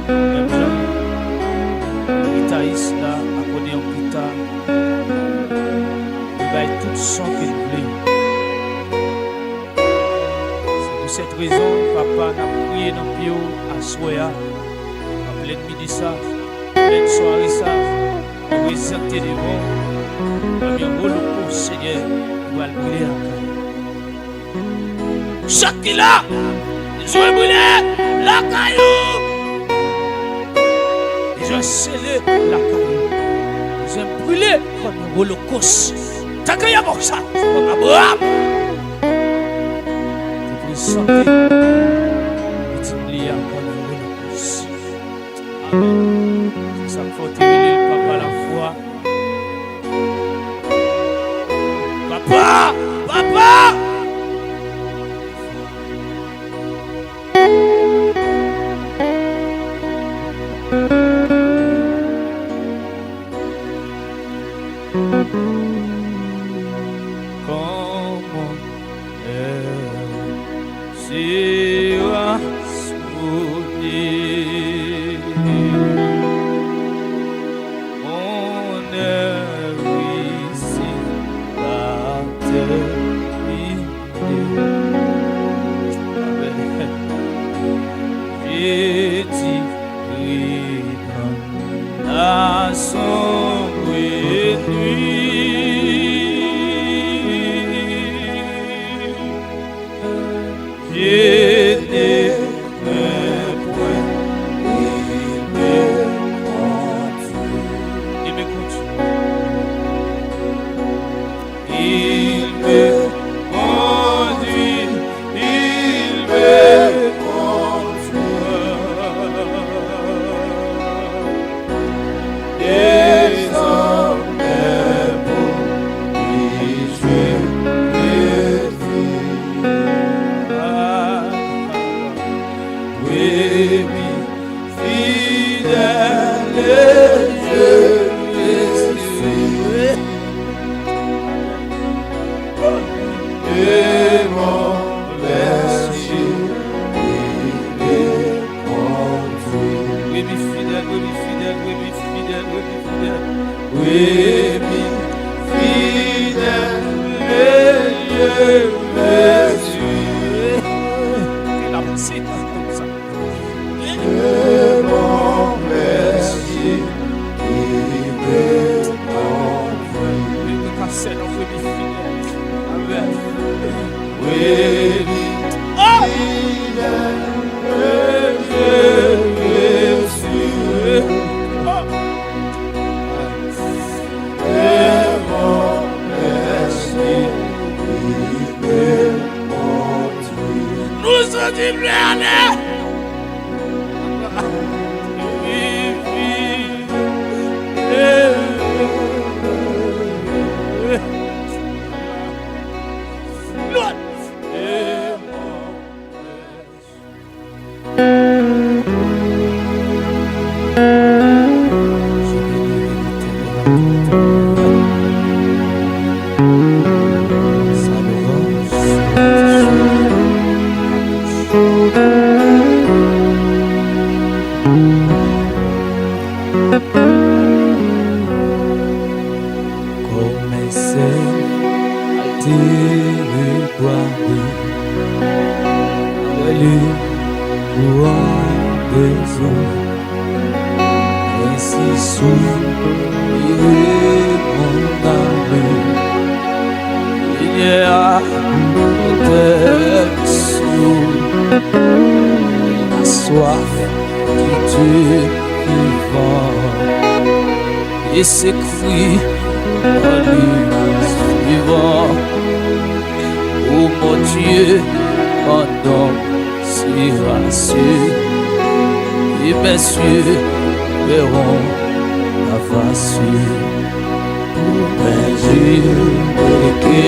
Même Jean, Itaïs là, a connu un ça. Il va être tout son qu'il voulait. C'est pour cette raison, papa n'a prié dans le bio à Soya, à plein midi ça, plein soirée ça, pour présenter devant. Comme un gros loco, Seigneur, pour le brûler à caillou. Chaque qui là, ils ont brûlé la caillou. Ils ont scellé la caillou. Ils ont brûlé comme un holocauste. T'as qu'à y avoir ça, c'est comme Abraham. Tu peux sentir, tu oublies comme un holocauste. Amen. C'est ça qu'il faut terminer le papa la foi. Papa! Papa! Comment sera souvenir mon œuvre ici à terminer. J'ai dit la sombre nuit. Je n'ai un point, il me continue. Il me conduit, il me conduit. Désormais pour lui je et s'écrit dans les suivants. Oh mon Dieu, pendant si rassuré, et mes cieux verront la face pour mes yeux et que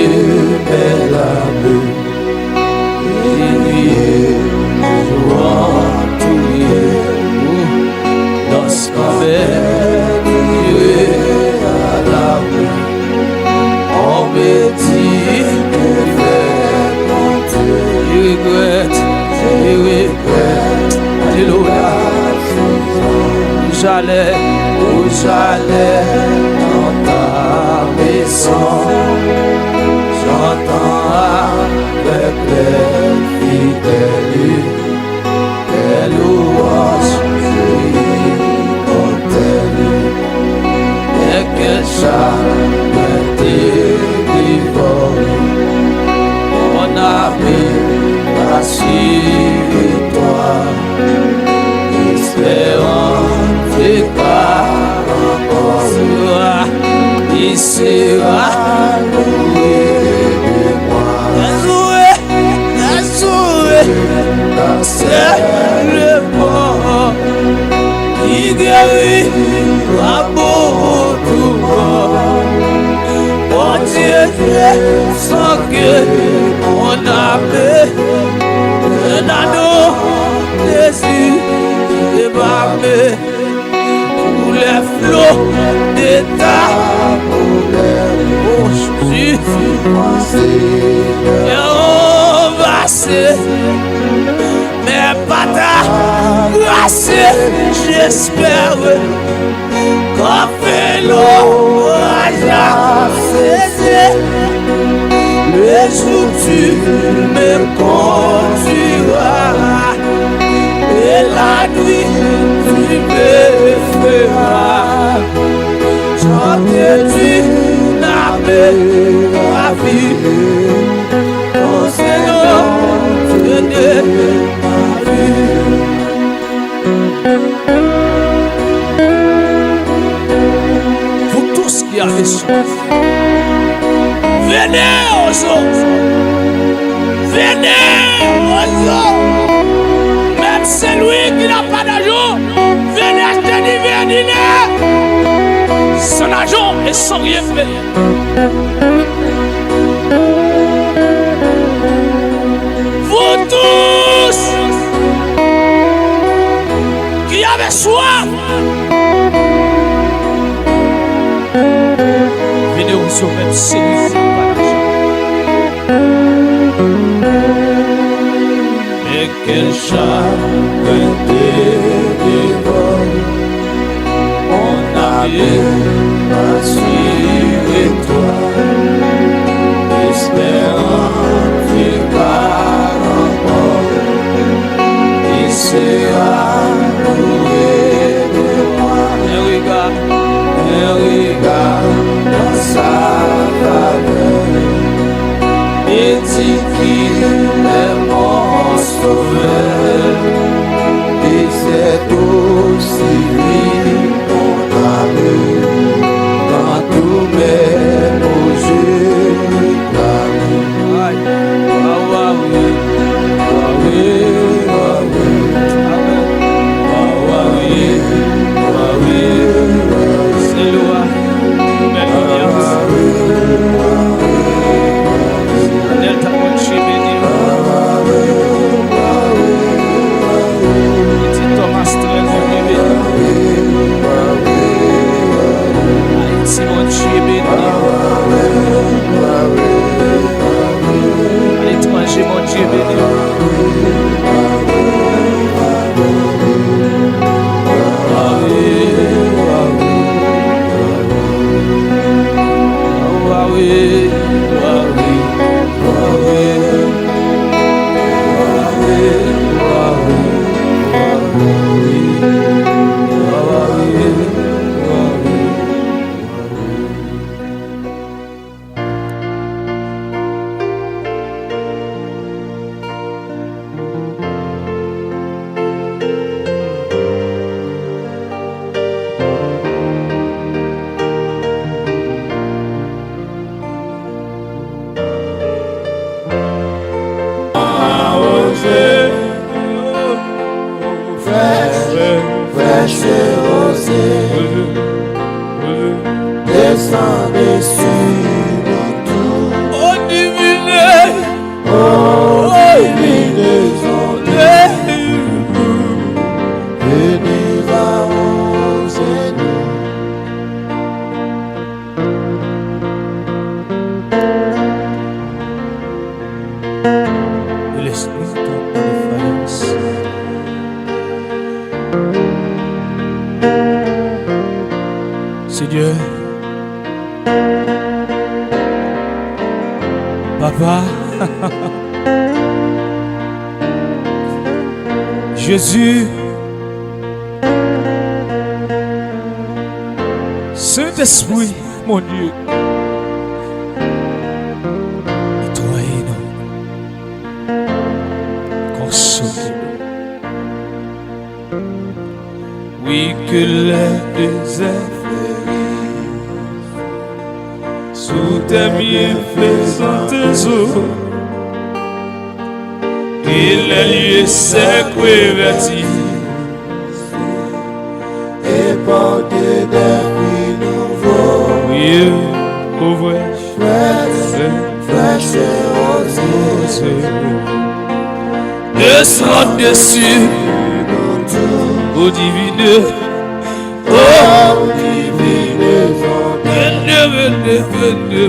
mes larmes et jouant tout dans ce on me dit je regrette, alléluia, où j'allais, belle fidèle, belle louange, et que chaque délivré, mon ami, rassure-toi, espérance et encore, il sera loué de moi. C'est le mort qui guérit à beaucoup de mon Dieu, sans que mon âme un anneau désir débarqué pour les flots de ta et on va se mais pas ta grâce, j'espère qu'on fait l'orage cesser. Le jour tu me conduiras et la nuit tu me feras chanter du name ma vie. Ton Seigneur, Dieu de ma vie. Vous tous qui avez soif, venez aux autres, venez aux autres. Même celui qui n'a pas d'argent, venez acheter du vin dîner. Son argent est sans rien faire. Vous tous qui avez soif, venez aux autres, même celui qui n'a pas d'argent. Et quel chagrin dévore mon âme, rassure-toi, espérant par encore, il sera loué de moi. Et regarde dans sa faveur, et dit qu'il est mon sauveur, et c'est aussi lui mon amour, quand tous mes projets descendez sur nous tous. Oh divine, venez arroser nous. Et l'esprit tombe en défaillance. Seigneur, Papa, Jésus, Saint-Esprit, mon Dieu, nettoyez-nous, consolez-nous. Oui, que les déserts sous tes bienfaisantes eaux, et les lieux secs revêtis, et porter des fruits nouveaux. oui, ouvre, Fraîche et rosée, descend dessus, ô divine, oh divine venez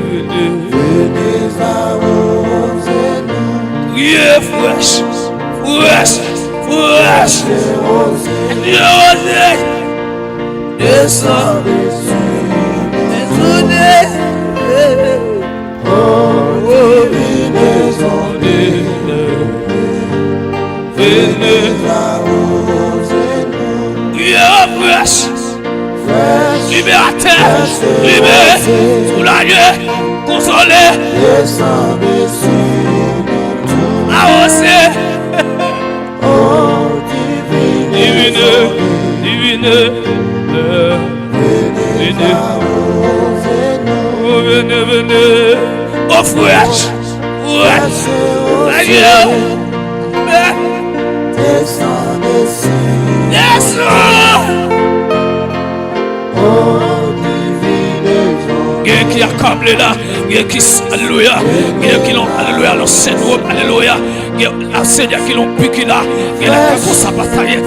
arroser-nous. priez fraîche, fraîche, fraîche, Et rosée, descend, descendez, oh divine venez, arroser-nous. priez fraîche, Fraîche, libérateur, libéré, soulagé, consolé, descendez sur nous tous. arrosé, Oh divine divine, divine, venez, arroser-nous. oh venez, venez, oh fraîche, fraîche, Seigneur, Descendez sur descends. oh divine Quelqu'un qui a câblé là, quelqu'un qui alléluia, quelqu'un qui l'ont alléluia, l'ont syndrome, alléluia, la Seigneur qui l'ont piqué là, quelqu'un qui a sa bataille,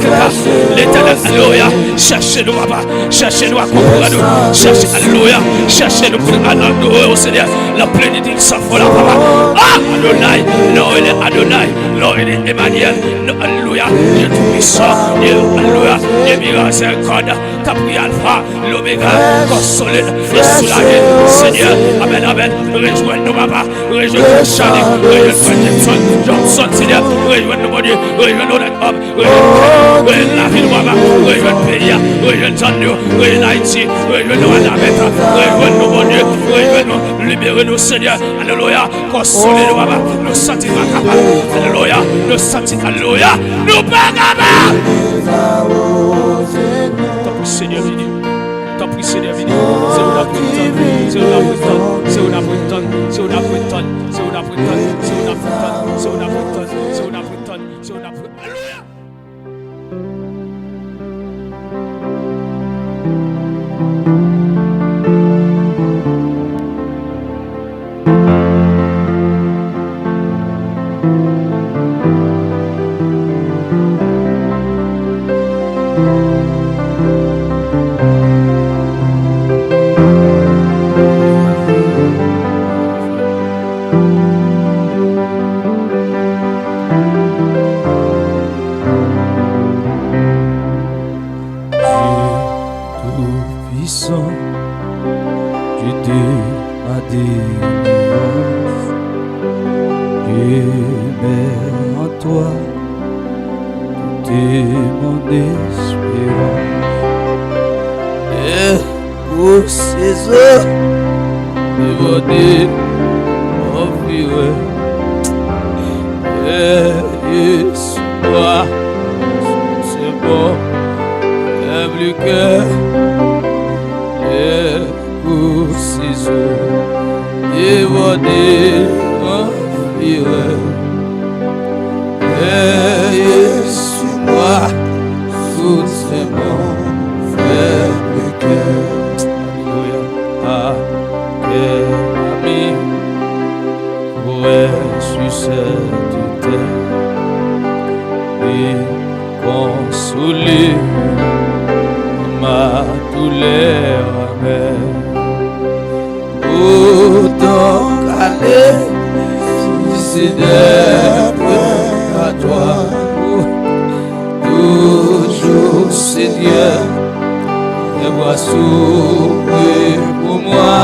l'éternel, alléluia, cherchez-nous, papa, cherchez-nous à comprendre, cherchez, alléluia, cherchez-nous pour adorer au Seigneur, la plénitude de sa foi là, papa. Ah, Adonai, non, il est Adonai, non, il est Emmanuel, non, alléluia, Dieu tout-puissant, Dieu, alléluia, Dieu miséricorde, ta prière alpha, l'oméga, consolé, et soulagé, Seigneur, amen, amen, rejoignez-nous, papa, rejoignez-nous, Charlie, rejoignez-nous, Johnson, Seigneur, rejoignez-nous, mon Dieu, rejoignez-nous, notre homme, rejoignez-nous, la ville, papa, rejoignez-nous, pays, rejoignez-nous, rejoignez-nous, Haïti, rejoignez-nous, à la bête, rejoignez-nous, mon Dieu, rejoignez-nous, libérez-nous, Seigneur, alléluia, consolez-nous, papa, nous sentons pas capables, alléluia, nous sentons, alléluia, nous pas capables. T'as pris, Seigneur, vini. T'as pris, Seigneur, vini. C'est où la Britanne, c'est où la Britanne, c'est où la Britanne, c'est où la Britanne, c'est où la Britanne, c'est où la Britanne, c'est où la Britanne, c'est où la Britanne, c'est où la Britanne. Alléluia. Tout-puissant, tu dis ma délivrance, je mets en toi tout est mon espérance. Et pour ces eaux, dévorer, offrir, et toi, c'est bon. Plus que les coups dévorer en fire. Veillez sur moi, tout c'est mon faible cœur. Alléluia. Ah, quel ami pourrait sur cette terre et consoler ma douleur amère. Autant qu'aller, si c'est d'être à toi, toujours Seigneur, et vois s'ouvrir pour moi.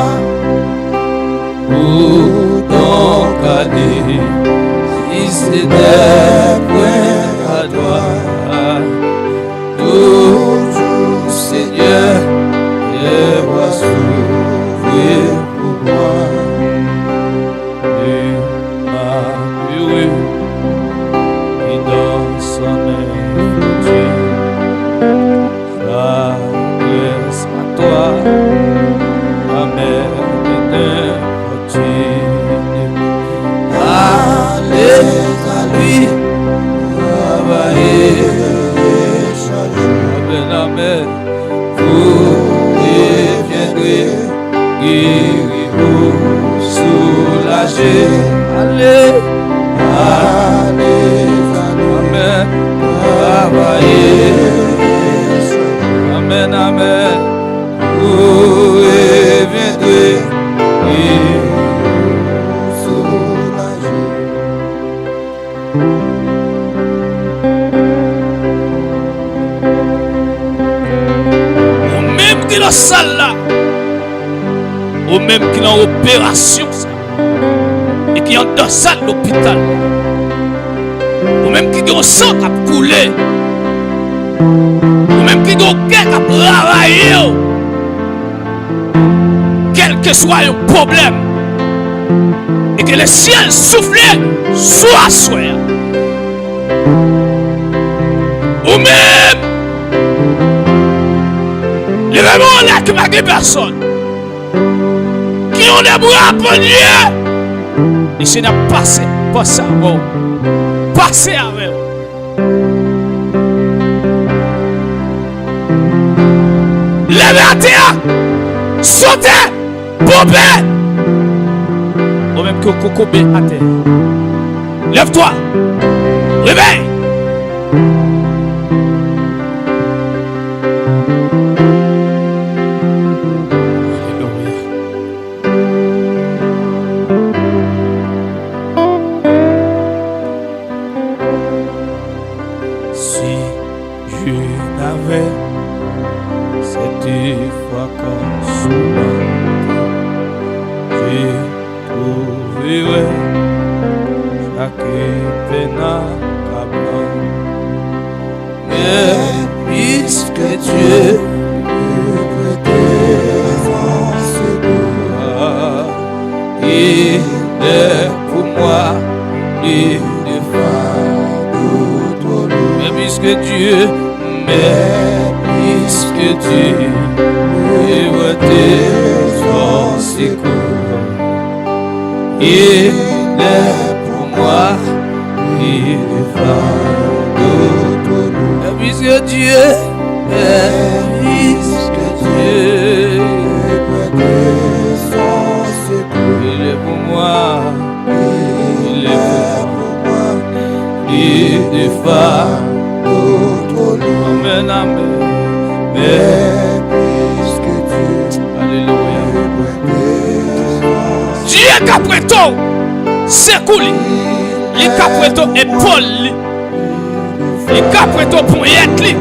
Autant qu'aller, si guéris-nous, soulagez. Allez, Allez, amen, travaillez. Amen, amen. Vous reviendrez et soulager. Ou même qui dans la salle là, ou même qui dans l'opération et qui est dans la salle de l'hôpital, ou même qui ont sang qui a coulé, ou même qui ont cœur qui a travaillé, quel que soit le problème, et que le ciel souffle soit soi. Ou même, les vraiment là qui m'a dit personne, qui ont des bras pour Dieu, et je n'ai passé, passé avec vous, passé avec vous. Levez à terre, sautez, bombez. Ou même que kOUBA à terre. Lève-toi, réveille. Si je n'avais cette foi comme souvent, je trouverais chaque peine accablante. Mais puisque Dieu me défend secours, il est pour moi plus de fardeau trop lourd. mais puisque Dieu me défend secours, il est pour moi plus de fardeau trop lourd. Mais puisque Dieu me défend secours, il est pour moi, il est pour moi, il il est fort. trop lourd. Amen, amen. Mais puisque Dieu Alléluia. me défend, Dieu capréto, c'est cool. Les capréto épaule. Les capréto pour y être.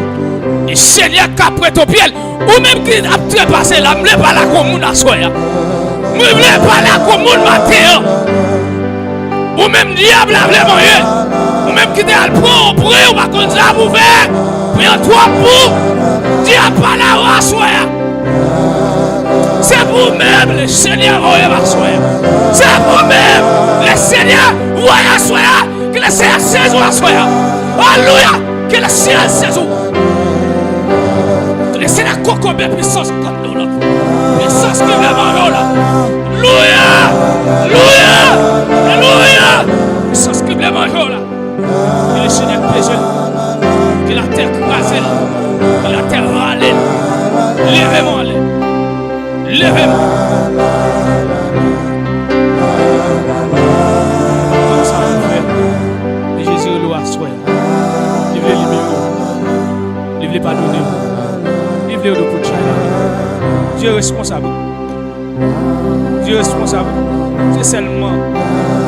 Et Seigneur capréto pied. Ou même qui a trépassé là, me pas la commune à soi. Me pas la commune matin. Ou même diable a voulu manger. Ou même qui t'a le prend, on prie, on va comme ça vous faire. Mais en toi pour, diable pas la race. C'est vous-même, le Seigneur, voyez ma soeur. C'est vous-même, le Seigneur, voyez ma soeur. Que le Seigneur saison ma soeur. Alléluia. Que le Seigneur saison. Que le Seigneur kOUBA puissance comme nous là. Puissance que vraiment nous là. Alléluia. Alléluia. Alléluia. Puissance que vraiment nous là. Que le Seigneur plaise. Que la terre crase. Que la terre râle. Levez-moi. Levez-moi. Comme ça, mon frère. Et Jésus est à soi. Livre-le libérer. Livre-le pardonner. Livre-le de pour Dieu. Dieu est responsable. Dieu est responsable. C'est seulement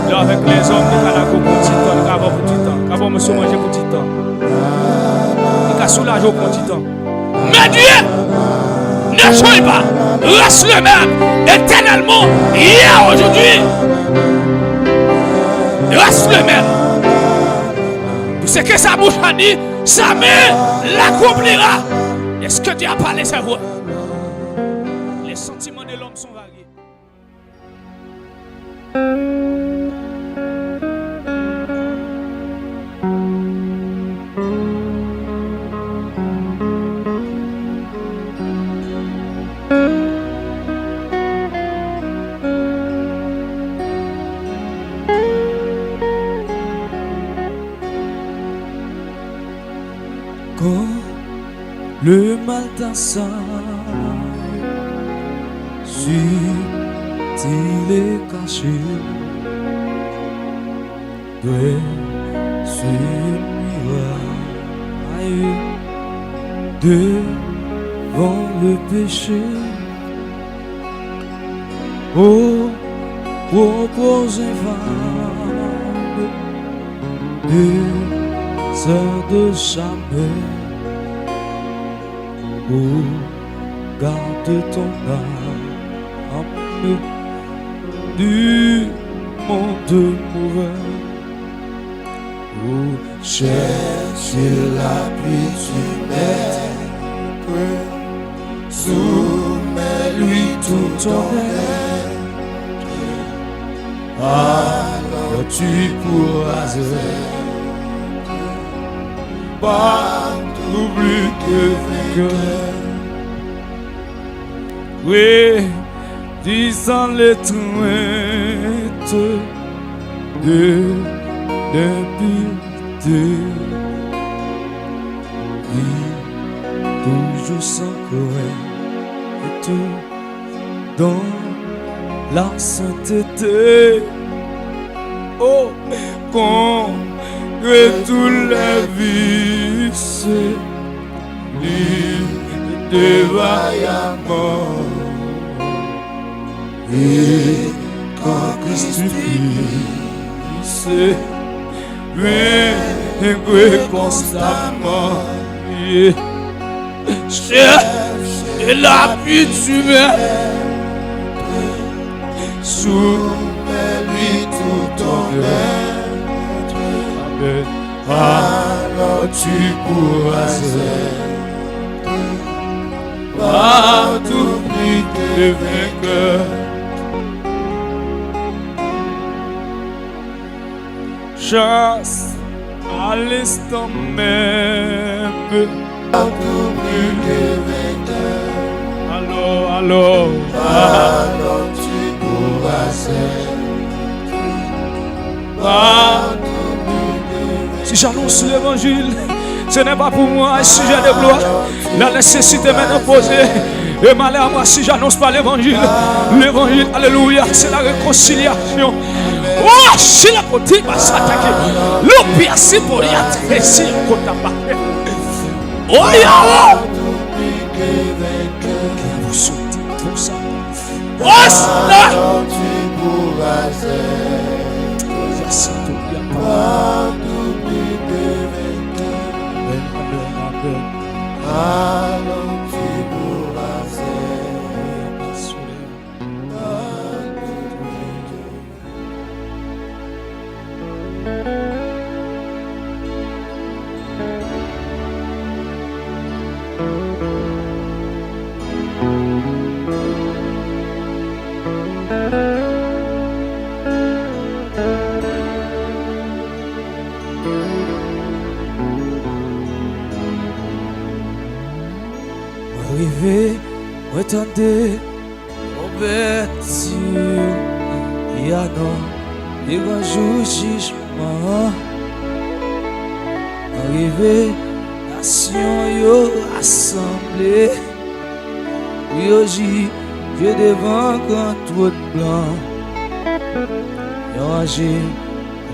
là avec les hommes qui ont pour petit temps, qui ont pour petit temps, qui ont monsieur manger pour petit temps. Qui ont soulagé pour petit temps. Mais Dieu ne change pas, reste le même, éternellement, hier, aujourd'hui. Reste le même. Tout ce que sa bouche a dit, sa main l'accomplira. Est-ce que Dieu a parlé, c'est vrai? Les sentiments de l'homme sont variés. Quand le mal t'assaille sur il est caché sur une muraille devant le péché. Oh, propose infâme des heures de jamais. Oh, garde ton âme du monde mauvais. Oh, cherche l'appui du maître, soumets-lui tout ton être. Alors tu pourras être partout plus que vainqueur. Oui, disant l'étreinte de l'impureté, oui, toujours sans correcte dans la sainteté. Oh, contre tous les vices, lui dévaillamment. Et quand Christ puisse, vaincre constamment. Cherche l'appui du maître, soumets-lui tout ton être. Alors tu pourras être partout plus que vainqueur. Chasse à l'instant même, partout plus que vainqueur. Alors tu pourras être partout plus que vainqueur. Si j'annonce l'évangile, ce n'est pas pour moi un sujet de gloire. La nécessité maintenant posée. Et malheur à moi si j'annonce pas l'évangile. L'évangile, alléluia, c'est la réconciliation. Oh, si la côté va s'attaquer. Le pire, c'est pour y adresser un côté à bas. Oh, ya! Vous sautez pour ça. Oh, là! Arrivé, attendez, ouverture, il y a non, les grands jours jugement. Arrivé, nation yo rassemblée, oui aujourd'hui, Dieu devant grand trône blanc, yo rangé,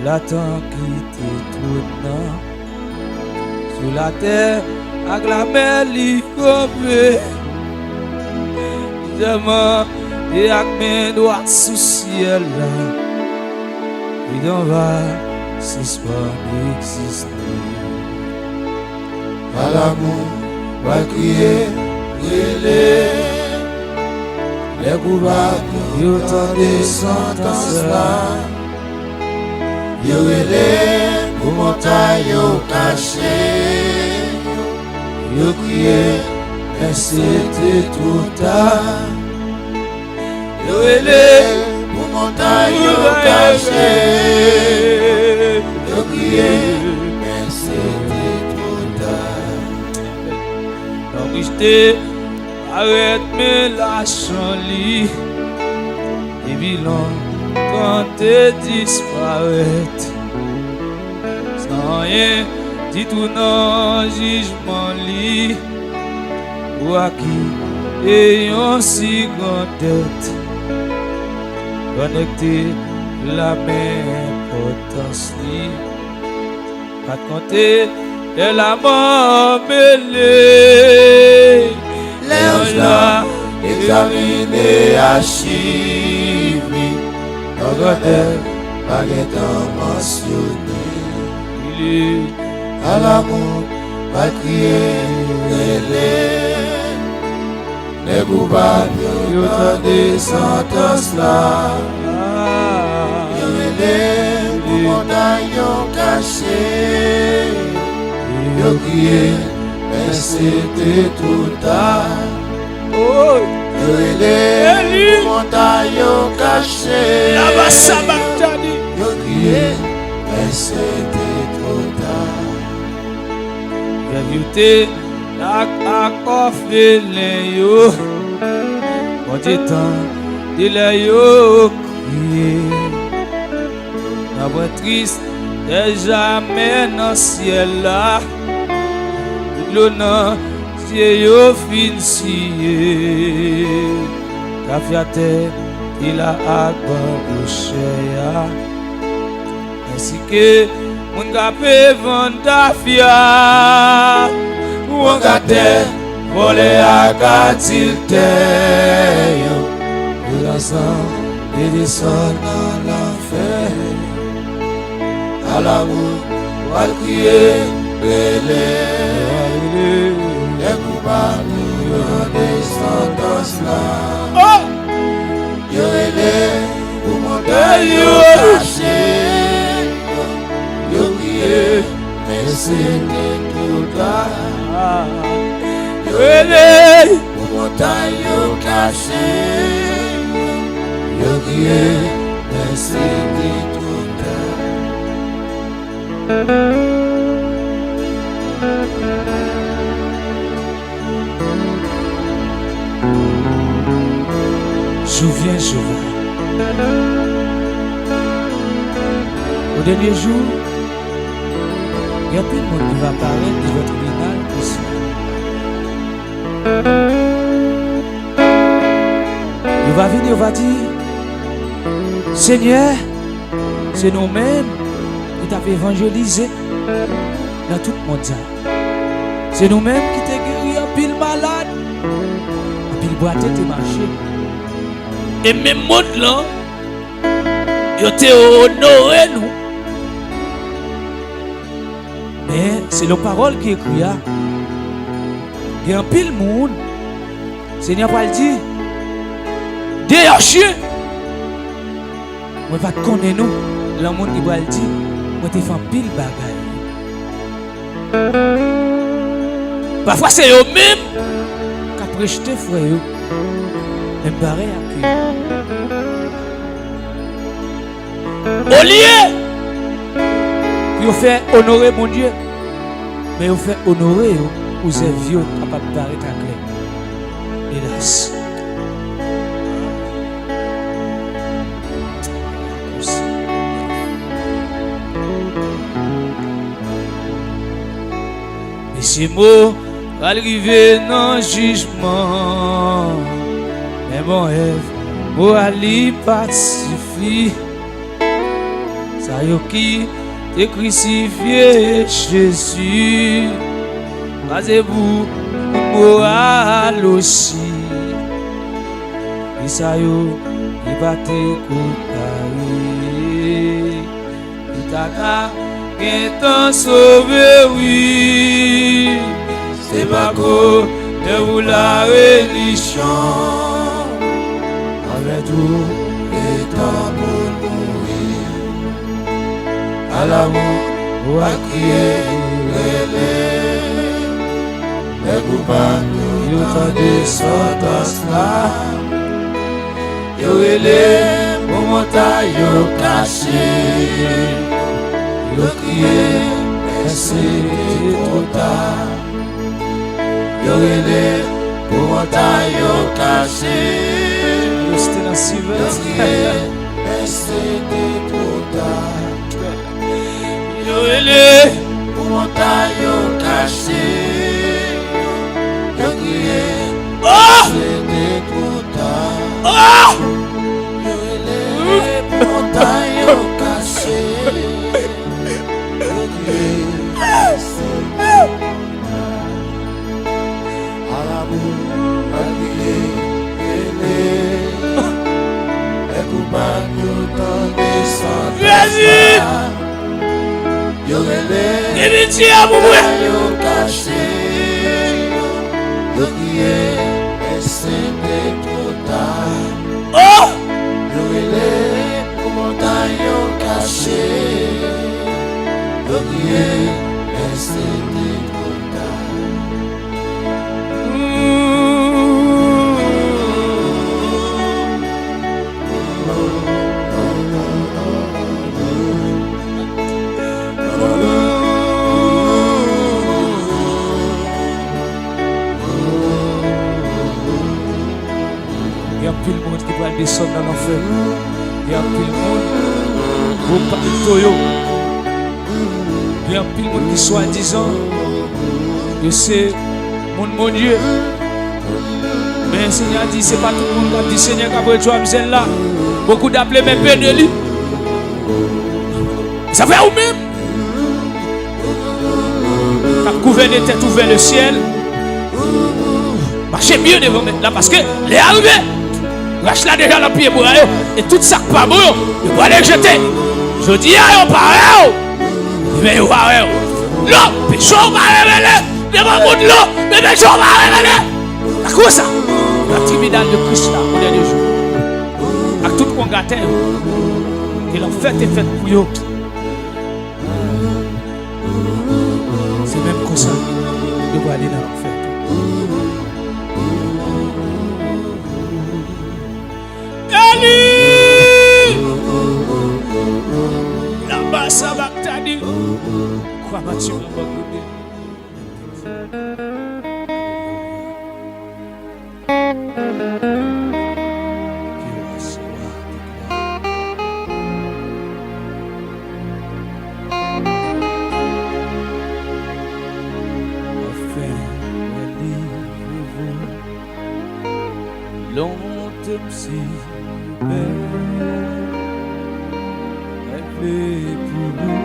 l'attend qui te trône sur la terre. Avec la mer li coupée, évidemment, et avec mes doigts sous ciel là, il en va, c'est pas exister. À l'amour, va crier, les coupables, ils ont des sentences là, ils relèvent pour montagne cachée. Yo crié, mais c'était trop tard. Yo élé, pour montagne caché. Yo crié, mais c'était trop tard. Donc j'étais, arrête mes lâchons lit. Et bilan, quand t'es disparaître, sans rien. Dit tout non jugement li ou à qui ayant si grande tête connecté la même potence. Pas de compter et la mort mêlée. Les anges là, examiner archives, regardez, pas qu'étant mentionné. Il est À l'amour, pas crier, les coupables, ils ont des sentences là. Les montagnes cachées, ils ont crié, mais c'était tout tard. Les montagnes cachées, Là-bas, ça m'a dit. ils ont crié, mais c'était trop tard. vérité, la coffre yo. Quand tu temps, il a yo crié. La voix triste, jamais dans le ciel là. Tout le ciel yo fin scié. La fierté, il a accroché. Ainsi que mon capé vend fia. Ou an gâté, volé à gâtilté. Nous ensemble, et descend dans l'enfer. À l'amour, ou à crier, belé. Les coupables, ils ont des sentences là. Yo relé, ou monter, yo caché. Yo crié, mais c'était trop tard. Yo relé, ou montagne, yo caché. Yo crié, mais c'était trop tard. Souviens, au dernier jour, il y a plus de monde qui va apparaître de votre tribunal ici. Il va venir, il va dire, Seigneur, c'est nous-mêmes qui t'avons évangélisé dans tout le monde. C'est nous-mêmes qui t'avons guéri un pile malade, un pile boité t'es marché. Et même monde là, ils t'ont honoré nous. Mais c'est la parole qui écrit. Il y a un pile monde. Seigneur va le dire. D'ailleurs, chien. Moi, va te connaître nous. Le monde qui va le dire. Moi, tu fais un pile bagaille. Parfois, c'est eux-mêmes Qui a prêché, frère. Même pareil à qui. au lieu. Puis, on fait honorer mon Dieu. Mais on fait honorer aux vieux capables de paraître à clair. Hélas. Et ces mots arrivent dans le jugement. Mais bon, Ève, pour aller pacifier. Ça y est qui te crucifié Jésus. Basez-vous moral aussi. Et ça y est, il va te couper. Il t'a sauvé, oui. C'est pas quoi de vous la religion. Avec tout les temps pour mourir. À l'amour, ou à crier, les coupables, ils ont des sentences là. Yo relé, pour montagne, yo caché. Yo crié, mais c'est trop tard. Yo relé, pour montagne, yo caché. C'était dans 6 Yo crié, mais c'était trop tard. Yo relé. Pour montagne, yo caché. Yo crié, Oh! c'était trop tard. Oh! Yo relé, Vas-y. Limitié à vous. Oh! Il y a plus de monde qui va descendre dans l'enfer. Il y a plus de monde qui va parler de Toyo. Il y a plus de monde qui soi-disant que c'est mon Dieu. Mais le Seigneur dit, c'est pas tout le monde qui dit Seigneur qui a pris toi là. Beaucoup d'appelés même BENI. Ça fait ou même. Qui a gouverné tête ouvert le ciel. Marchez mieux devant maintenant parce que les arrivés. Lâche là déjà le pied pour aller. Et tout ça pas bon. Il va les jeter. Je dis à eux pareil. Mais ils vont pareil. Non, pécho va révéler. Devant le monde là. Mais pécho va révéler. À quoi ça? La tribunal de Christ là, au dernier jour. À tout le monde gâté. Et l'enfer est fait pour eux. C'est même comme ça. Ils vont aller dans l'enfer. Là-bas, ça va t'as dit. Quoi vas-tu m'abandonner? Longtemps si belle, elle fait pour nous,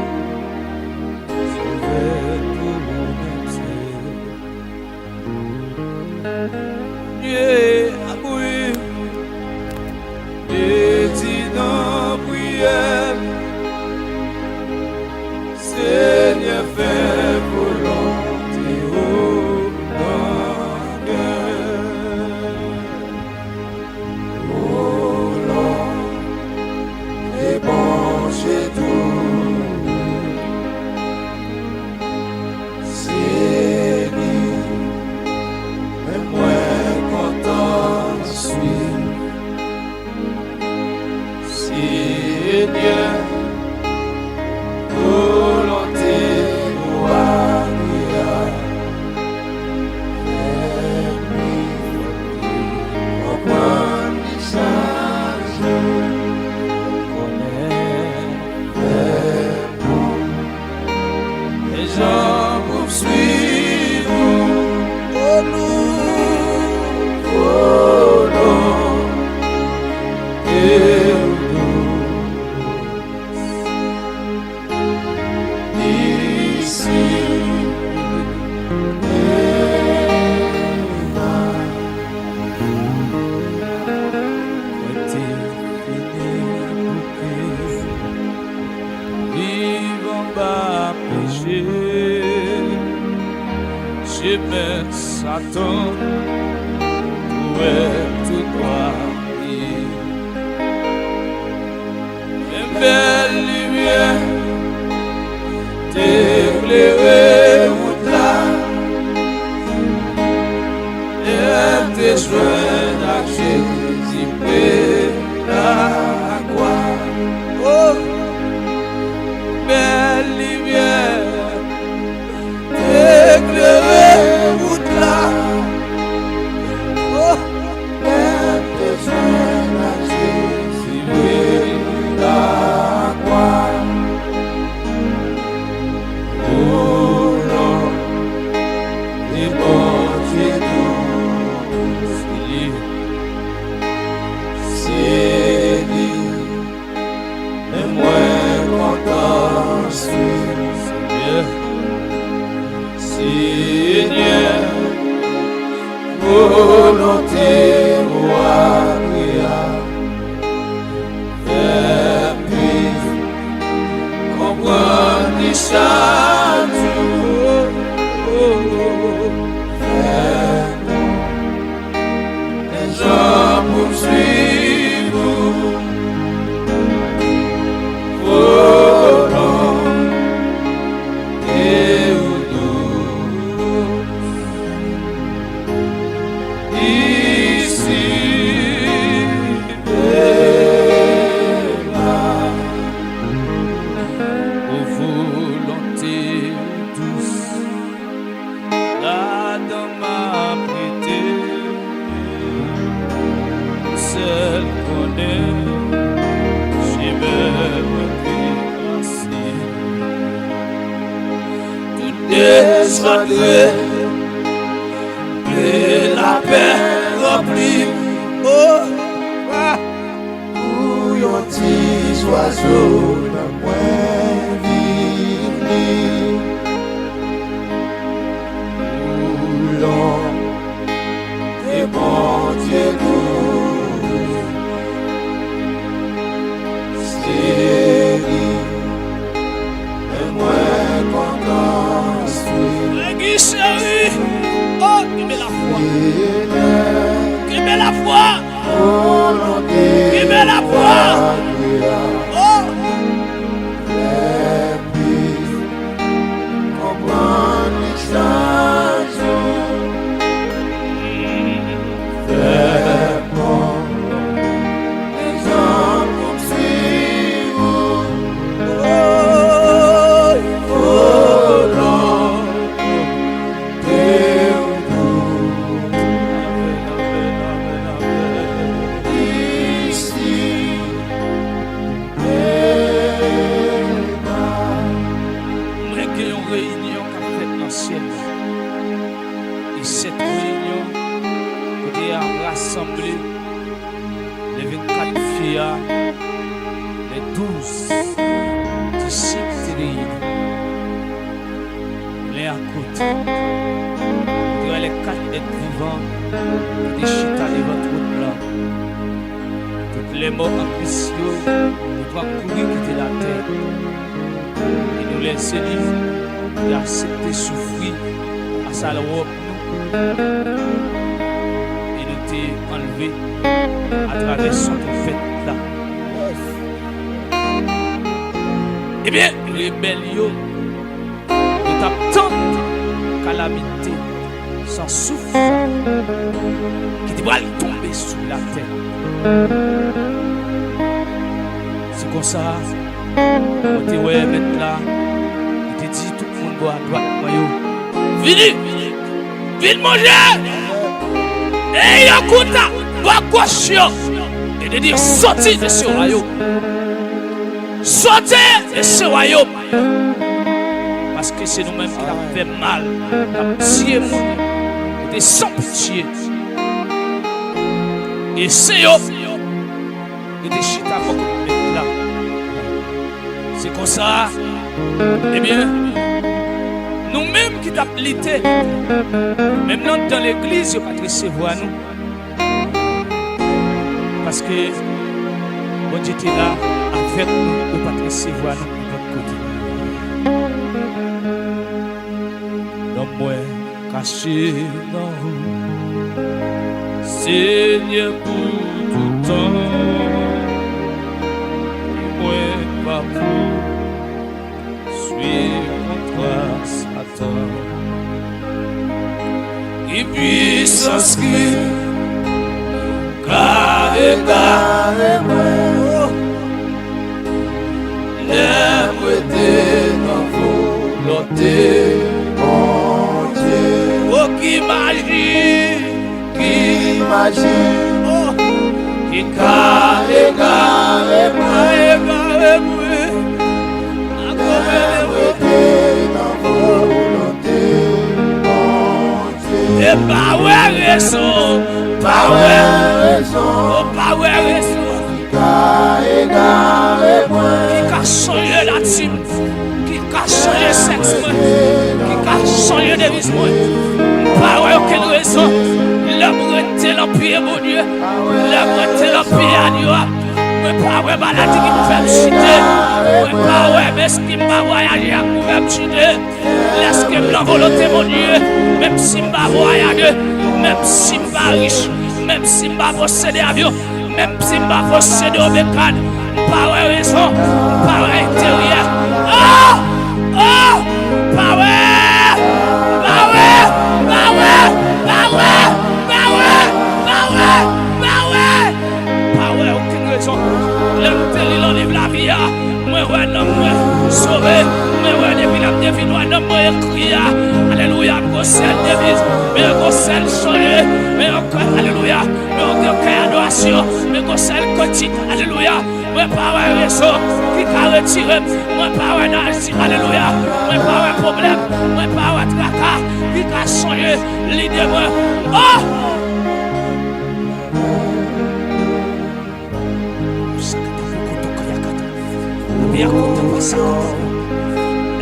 je vais pour mon Dieu amour, Dieu dit dans prière, Seigneur fait volonté au dans cœur. Satan, où est tout droit? Une belle lumière t'éclairer route là, et tes joints d'achat t'y paient la croix. Oh, belle lumière t'éclairer route là. Oh, et tes joints d'achat t'y paient la croix. Oh non, et bon Dieu, c'est lié. l'église va durer. Et la paix remplie. Oh, où yon petit oiseau dans moins vini. Où l'on est bon Dieu nous. C'est lui. Et moi content suis. Chérie, oh, qui met la foi. Qui met la foi. Qui met la foi. Oh. Et cette réunion, vous avez rassemblé les 24 filles, les 12 disciples réunis. Les à côté, vous avez les 4 êtres vivants qui déchitent devant votre là. Toutes les morts en Christ, nous devons courir quitter la terre. Et nous laisser vivre et accepter souffrir à sa robe. Et nous t'ai enlevé à travers son prophète là. Eh bien, les rébellions, nous t'attendons calamité sans souffle qui doit tomber sur la terre. C'est comme ça, on te ouais mettre là, il te dit tout le monde doit à droite, moi. Vini! Vite manger! Et écoute, doit gauche et de dire sortez de ce royaume. Sortez de ce royaume. Parce que c'est nous-mêmes qui avons fait mal. Qui avons tué sans pitié. Et c'est eux qui étaient chita pour là. C'est comme ça. Eh bien, nous-mêmes qui t'avons lité, même dans l'église, ils ne peuvent pas recevoir nous. Parce que bon Dieu était là avec nous, ils ne peuvent pas recevoir nous de votre côté. Dans moi, caché dans vous, Seigneur pour tout temps, et moi pas pour suivre contre Satan. Et puissance qui carré moi, l'aimeté dans volonté, mon Dieu. Oh, qui magie, oh, qui carré moi, et pas raison, pas raison, pas raison. Qui a changé la team, qui a changé le sexe, qui a changé de vie, pas aucune raison. L'homme était l'empire, mon Dieu, l'homme était l'empire à Dieu. Mais pas ouais maladie qui me fait me chuter. Mais pas ouais mais ce qui m'a voyagé à me faire me chuter. Laisse-moi la volonté mon Dieu. Même si je m'a voyagé, même si je m'a riche, même si je m'a possédé avion, même si je m'a possédé au bécane. Pas ouais raison, pas ouais intérieur. Oh! Oh! Pas ouais! Pas ouais! Pas ouais! Pas ouais! Pas ouais! Pas ouais! Pas ouais! Pas ouais aucune raison. L'homme livre la vie, moi ouais non moi sauvé, moi ouais depuis la devine ouais non moi écrit, alléluia, moi c'est devise, mais moi c'est changé, mais encore alléluia, mais encore adoration, mais moi c'est quotidien, alléluia, moi pas ouais raison, qui a retiré. Moi, pas un âge, alléluia. Moi, pas un problème. Moi, pas un tracas qui a changé l'idée. Oh!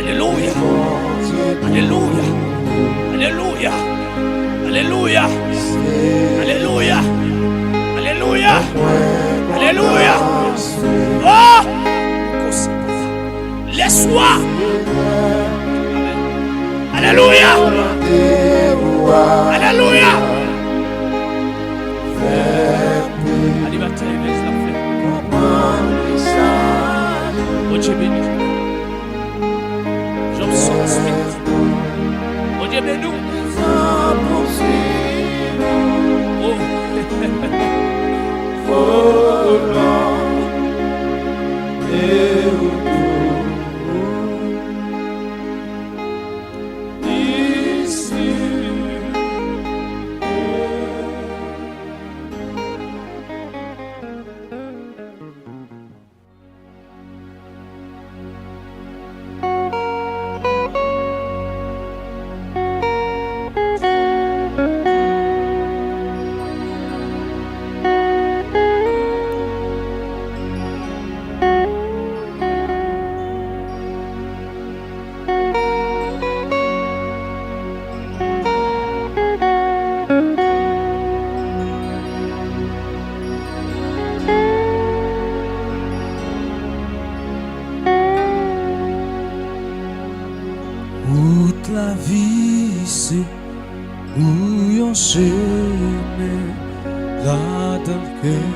Alléluia. Alléluia. Alléluia. Alléluia. Alléluia. Alléluia. Alléluia. Oh! Laisse-moi. Alléluia. Alléluia. Mon Dieu béni. J'en sens vite. Mon Dieu béni. Toute la vie, c'est où on s'aimait là dans le cœur,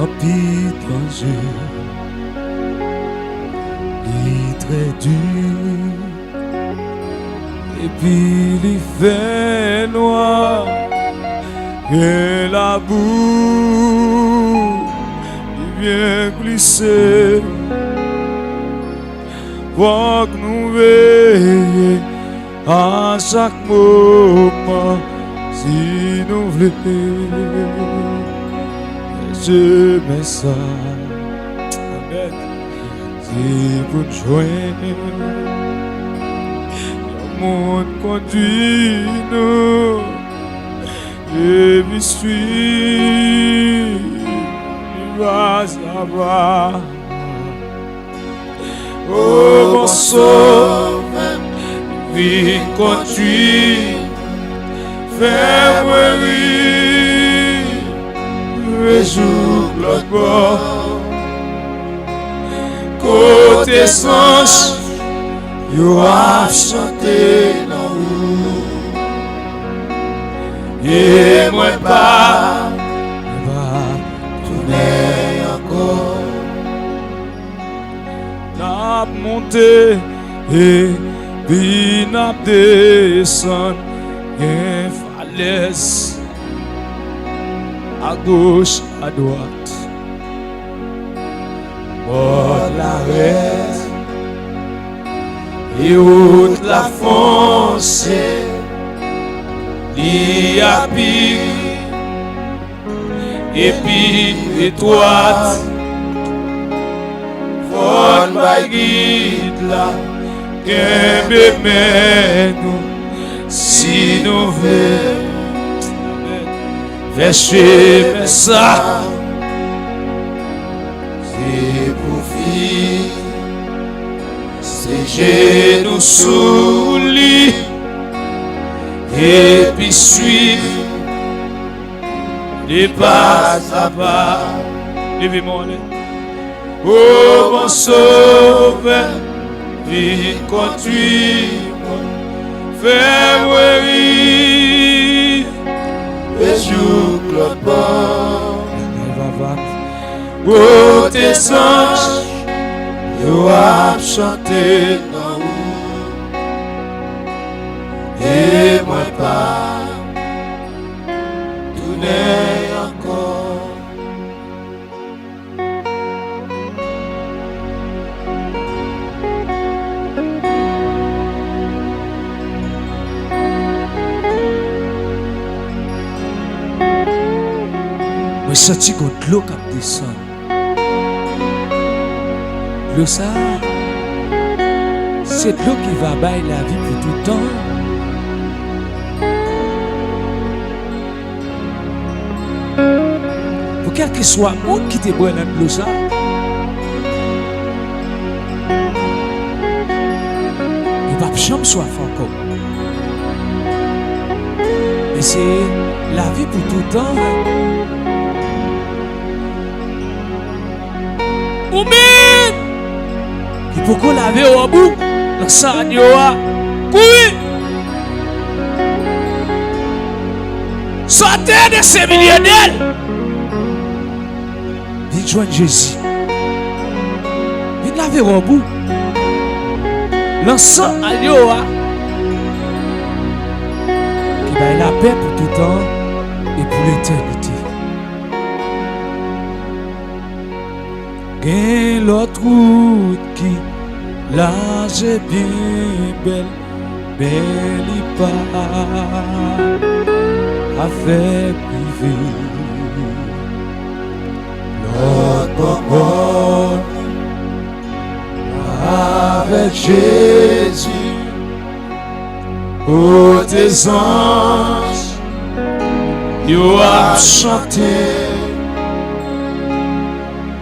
en pitangé, il très dur, et puis il fait noir, et la boue, il vient glisser. Pour que nous veillions à chaque moment, si nous voulons, je mets ça, si vous joignez, le monde conduit nous, et puis suit, il va savoir. Oh mon sauveur, vie conduit, fais-moi rire, réjoue le bord. Côté songe, yo a chanté dans vous, et moi pas tourner encore. N'a monté et puis n'a descendu une falaise à gauche, à droite. Bord l'arrêt et haute la foncée, il y a pire et puis étroite. On va guide là, qu'un bébé nous, si nous voulons, fais suivre ça, c'est pour finir, c'est genoux sous lit, et puis suivre, les pas à pas, levez-moi. Oh mon sauveur, vie conduis-moi, fais-moi rire, et joue le bord. Oh tes anges, yo a chanté dans vous, et moi pas, tout n'est encore. Moi senti que l'eau qui descend. L'eau ça, c'est l'eau qui va bailler la vie pour tout le temps. Pour quel que soit le monde qui te boit dans l'eau ça, il va pas jamais soif encore. Et c'est la vie pour tout le temps. Ou même, il faut qu'on lave au bout, le sang de courir. Sortez de ces millionnaires. Viens joindre Jésus. Viens laver au bout. Le sang de qui va la paix pour tout le temps et pour l'éternité. Gain l'autre route qui large et bien belle, belle y part avec privé. L'autre bord avec Jésus, oh tes anges, you a chanté.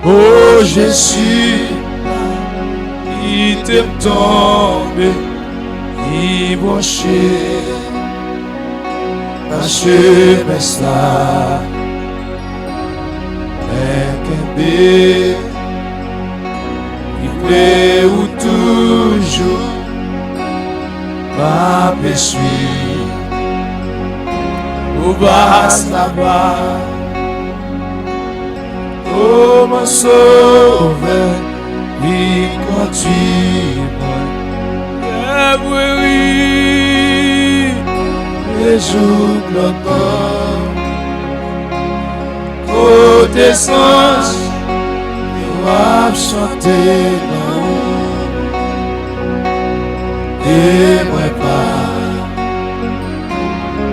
Oh Jésus, il t'aime tombé, il branché, parce que mais ça, mais qu'un bébé, il plaît ou toujours, ma péchuit, ou basse là-bas. Oh mon sauveur, il conduit-moi. Oui, les jours de oh tes anges, ils vont chanter non. Et moi pas,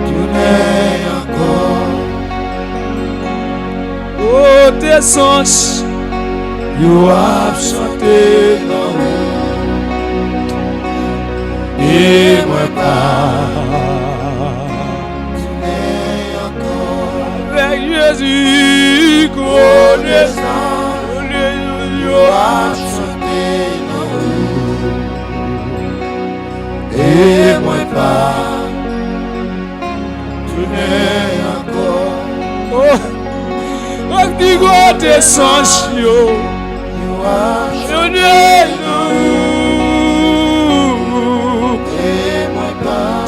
tout n'est encore. Oh, tes anges, You have chanté non. Et moi pas, tu n'es encore. avec Jésus, connaissant, You have chanté non. Et moi pas, tu n'es encore. oh, digo tes anges, yo, You have chanté et moi pas,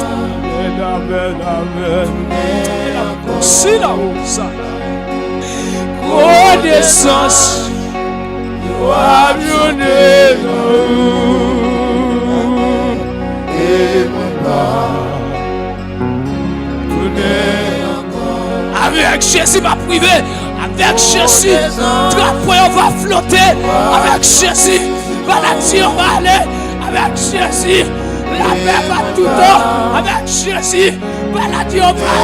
si là-haut, ça, connaissance, You have chanté et moi pas, tu n'es encore. avec Jésus, ma privée. Avec Jésus, drapeau va flotter. Avec Jésus, maladie on va aller. Avec Jésus, la paix va tout le temps. Avec Jésus, maladie on va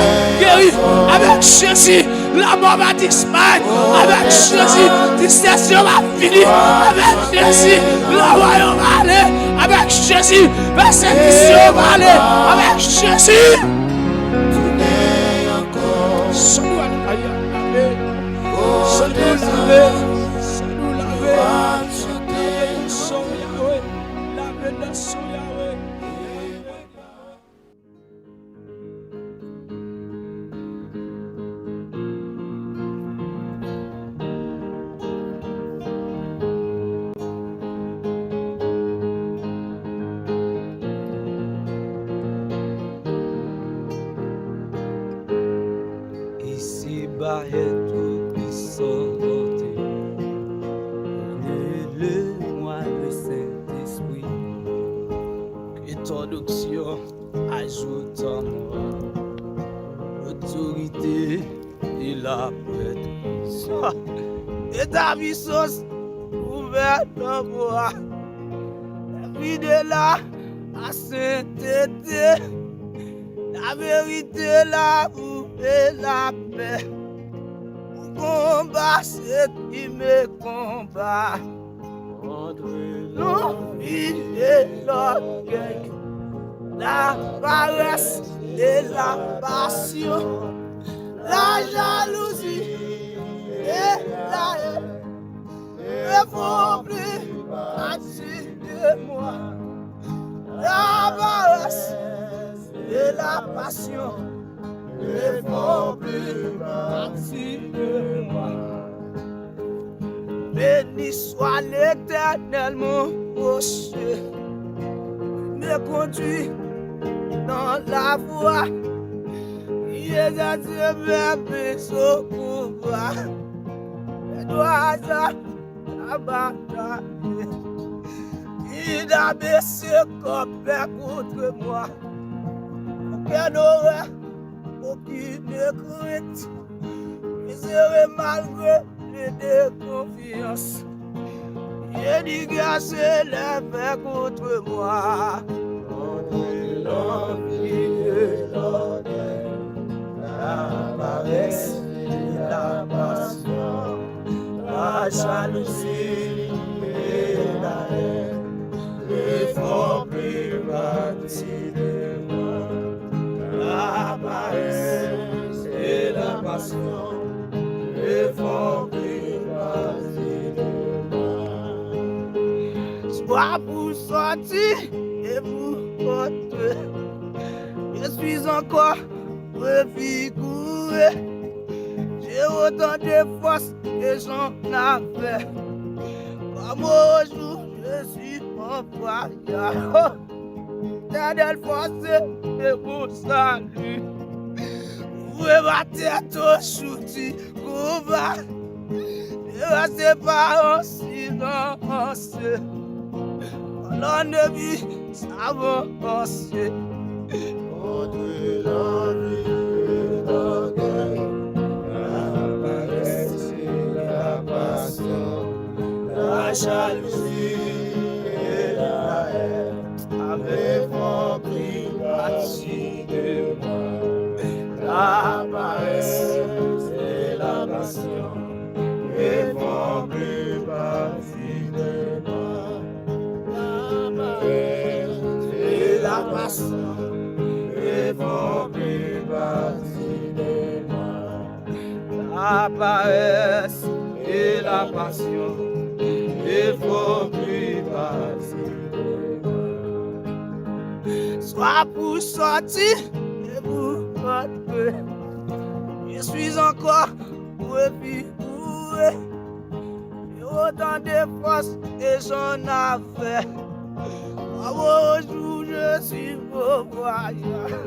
guérir. Avec Jésus, la mort va disparaître. Avec Jésus, distraction va finir. Avec Jésus, la royaume va aller. Avec Jésus, persécution va aller. Avec Jésus. Ici bas est tout puissant. Donnez-le-moi le Saint-Esprit. Que ton onction ajoute en moi l'autorité et la puissance. Et ta puissance ouverte en moi. La vie de la sainteté. La vérité, l'amour et la paix. Mon combat, c'est qui me combat. l'envie et l'orgueil, la paresse et la passion, la jalousie et la haine ne font plus partie de moi. La paresse et la passion ne font plus partie de moi. Béni soit l'Éternel, mon rocher, me conduit dans la voie. Il est à mes au pouvoir. Les doigts abandonnés. Il a baissé comme contre moi. Aucun horreur, aucune crainte. Je serai malgré les déconfiances. Il dit que c'est l'effet contre moi. Contre l'envie et l'orgueil, la paresse et la passion, la jalousie et la haine ne font plus partie de moi. La paresse et la passion ne font plus partie de moi. Soit pour sortir et pour rentrer, je suis encore refiguré. J'ai autant de force que j'en avais. Comme aujourd'hui, je suis en voyage. Éternel force de mon salut. Ouvrez ma tête au chouti, kOUBA. Ne restez pas en silence. Pendant de vie, ça va passer. Contre l'envie et l'orgueil, la paresse et la passion, la jalousie et la haine avaient pris partie de moi. La paresse et la passion ne font plus partie de moi. La paresse et la passion ne font plus partie de moi. La paresse et la passion ne font plus partie de moi. Soit pour sortir et pour rentrer, je suis encore refiguré. J'ai autant de force que j'en avais. Aujourd'hui, je suis au voyage.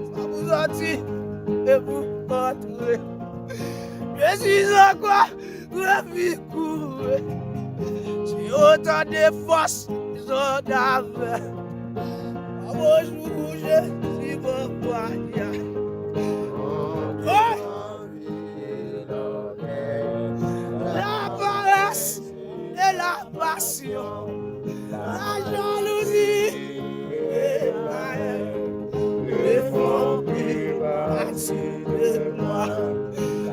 Soit pour sortir et pour rentrer, je suis encore refiguré. J'ai autant de force que j'en avais. Aujourd'hui, je suis au voyage. La paresse et la passion, la jalousie et la haine ne font plus partie de moi.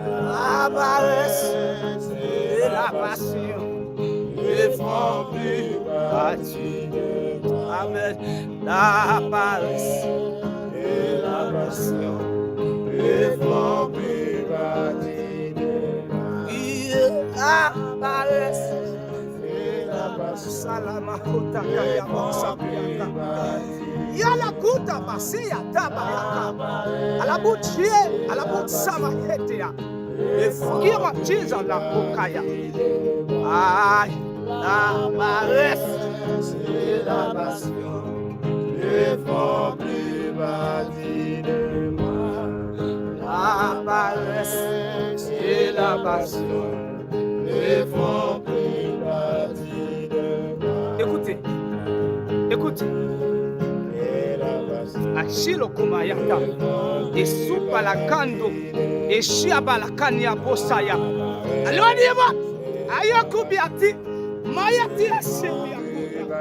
La paresse et la passion ne font plus partie de moi. Amen. La paresse et la passion ne font plus partie de moi. La paresse et la passion salama kota kaya monsapia. Yala kuta basia tabayaka. Alabutie, alabutsama hetea. Efukira chiza la kokaya. Aïe, la paresse et la passion ne font plus partie de moi. La paresse et la passion ne font plus partie de moi. Écoutez, écoutez. Ashilo kumayata, esupa la kando, eshiaba la kanya bosaya. Aloniema, ayakubiati, mayati esibiakuta,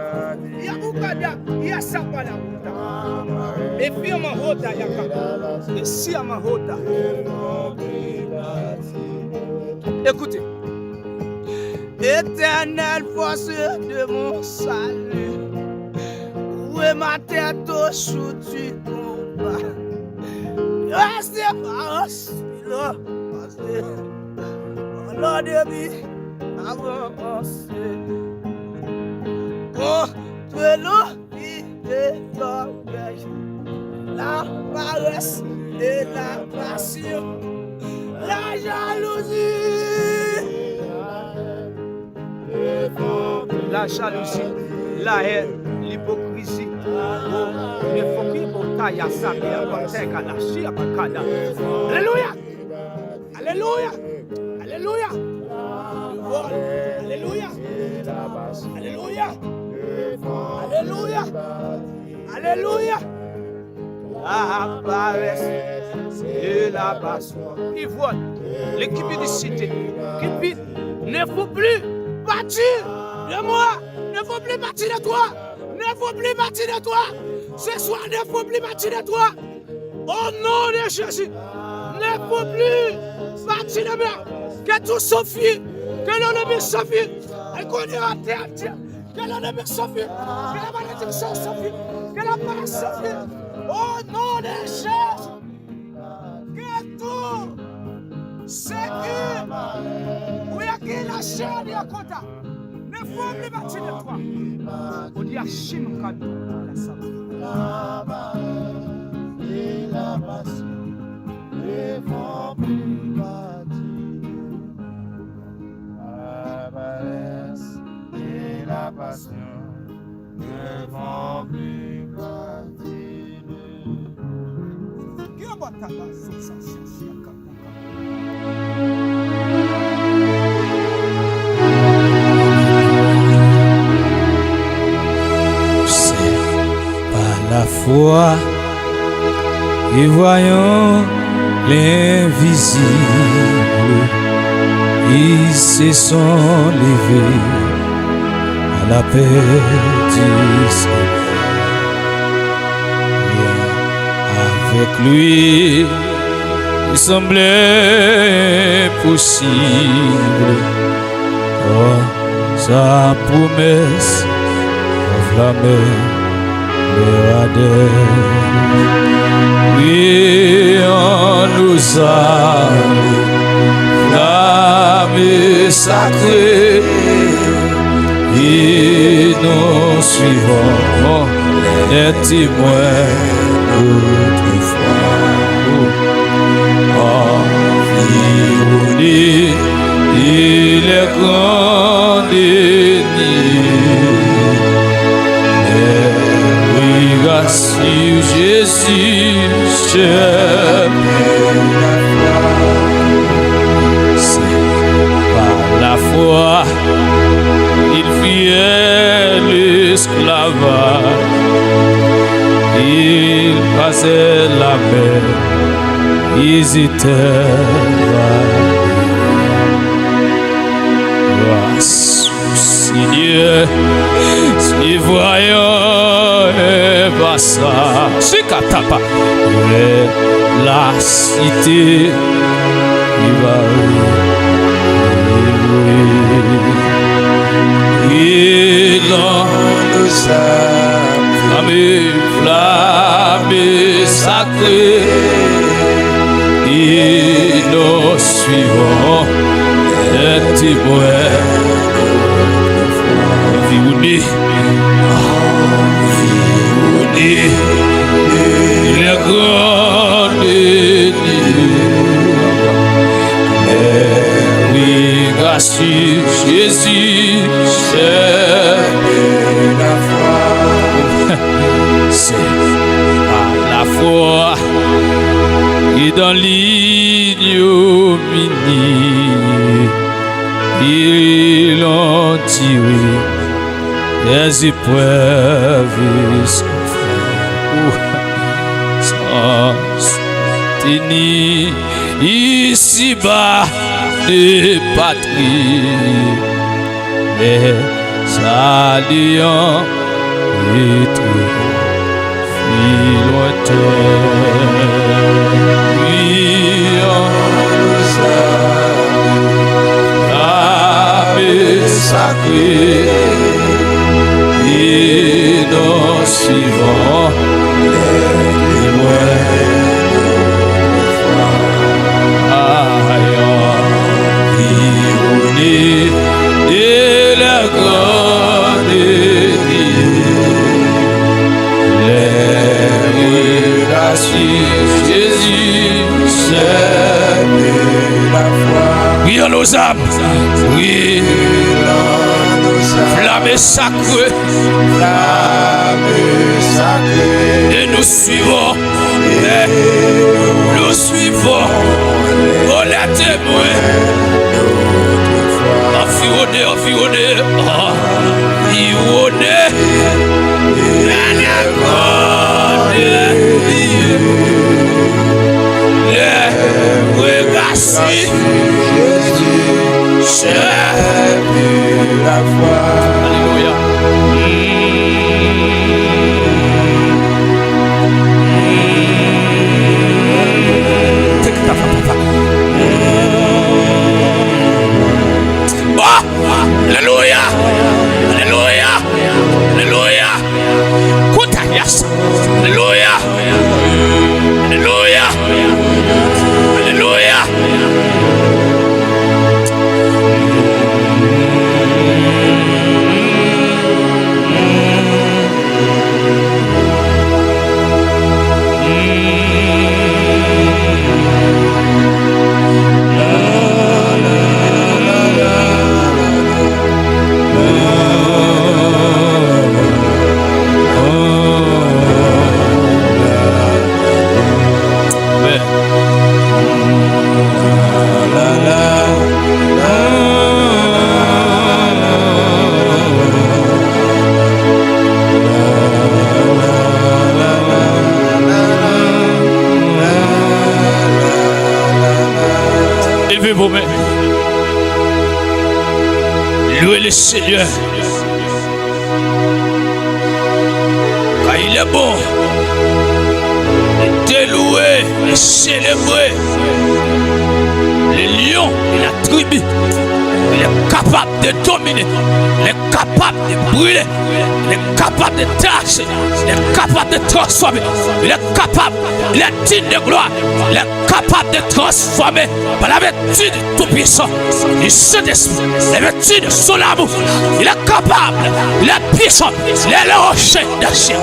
yabukada, yasapala kuta. Efia mahota yaka, esia mahota. Écoutez, Éternel force de mon salut, où est ma tête au chou du combat? Restez par un silence, parce que on a début avancé. Contre l'envie et l'orgueil, la paresse et la passion, la jalousie, la haine, l'hypocrisie. Alléluia! Alléluia! Alléluia! Alléluia! Alléluia! Alléluia! Alléluia! La paresse et la passion. Yvonne, l'équipe de cité, qui ne faut plus partir de moi, ne faut plus partir de toi, ne faut plus partir de toi. Ce soir, ne faut plus partir de toi. Au nom de Jésus, ne faut plus partir de moi. Que tout s'enfuit, que l'ennemi s'enfuit, et qu'on ira terre, que l'ennemi s'enfuit, que la malédiction s'enfuit, que la paresse s'enfuit. Au nom de Jésus, que tout ce qui, oui, qui la chair de Yakota, ne faut plus partir de toi. On dit à Chine, la salle. Et la passion ne vont plus partir. La paresse et la passion ne vont plus partir. C'est par la foi et voyons l'invisible, ils se sont levés à la paix du Seigneur. Avec lui, il semblait impossible. Oh, sa promesse enflammait le radar. Oui, on nous a flammé sacré et nous suivons les témoins d'autrefois. Environné, il est grand déni. Regarde sur Jésus, c'est par la foi il fuyait l'esclavage, il passait la mer, ils étaient grâce au Seigneur, si voyons pas ça, c'est katapa, la cité, il va il nous a flammé sacré, et nous suivons les témoins. Environné, les grands ennemis. Oui, grâce à Jésus, c'est la foi. C'est par la foi et dans l'ignominie, ils ont tiré des épreuves sans tenir ici-bas de patrie, les alliants étaient lointains. Oui, on nous a sacré, innocent, les témoins. Et la grande les grâces Jésus, c'est la foi. Oui, nos âmes, oui, flamme sacrée, et nous suivons, oh les témoins. Environné, la foi. Alléluia. Alléluia. Alléluia. Alléluia. Yes. Alléluia. Alléluia. Alléluia. Élevez vos mains. Louez le Seigneur. Car il est bon de louer et célébrer les lions et la tribu. Il est capable de dominer, il est capable de brûler, il est capable de tâcher, il est capable de transformer, il est capable, il est digne de gloire, il est capable de transformer par la vertu du Tout-Puissant, du Saint-Esprit, la vertu de son amour. Il est capable, il est puissant, il est le rocher de ciel.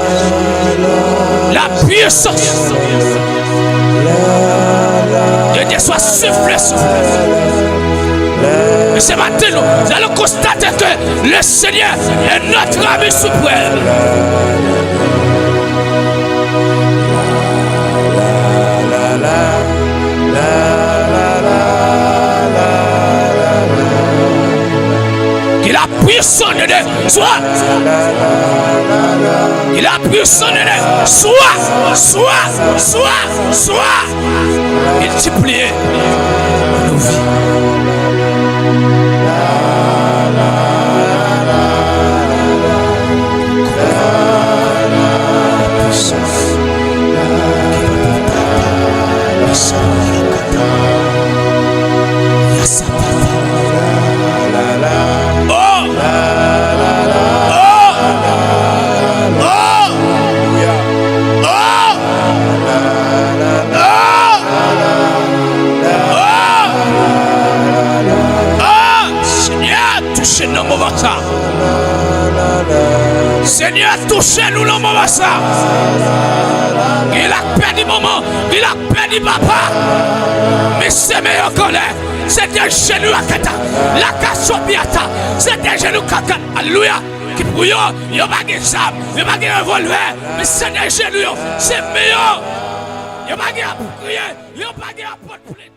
La puissance de Dieu soit soufflée sur vous. Et ce matin, nous allons constater que le Seigneur est notre ami suprême. Qu'il a puissance de Dieu, soit. Il a puissance de Dieu, soit. Il multiplie nos vies. Seigneur, touchez-nous dans le moment ça. Il a perdu maman, il a perdu papa. Mais c'est meilleur qu'on l'est. C'est des genoux à Kata. La Kassopiata. C'est des genoux Kata. Alléluia. Qui pour eux, il n'y a pas de sable, il n'y a pas de revolver. Mais c'est des genoux. C'est meilleur. Il n'y a pas de prier, il n'y a pas de porte-plainte.